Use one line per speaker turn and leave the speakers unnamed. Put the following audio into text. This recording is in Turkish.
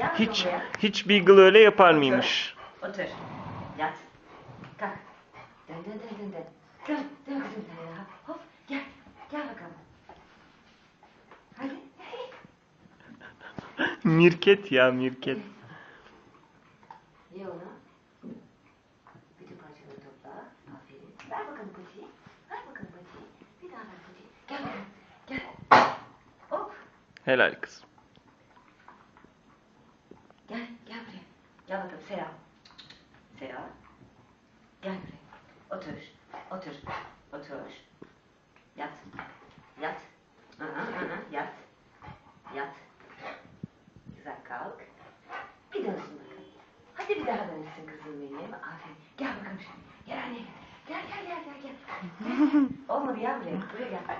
Gel
Hiç
buraya.
hiç Beagle öyle yapar mıymış?
Otur. Yat. Kalk. Dön dön dön dön dön. Dön dön kızım sen ya. Hop gel. Gel bakalım. Hadi.
Mirket ya, mirket.
Ye onu. Bütün parçaları topla. Aferin. Ver bakalım patiyi. Ver bakalım patiyi. Bir daha ver patiyi. Gel bakalım. Gel. Hop.
Helal kız.
Gel. Gel buraya. Gel bakalım Sera. Sera. Gel buraya. Otur. Otur. Otur. Yat. Yat. Yat. Yat. Güzel kalk. Bir dönsün bakalım. Hadi bir daha dönsün kızım benim. Aferin. Gel bakalım şimdi. Gel anne. Gel gel gel gel. Gel. Olmadı ya buraya. Buraya gel.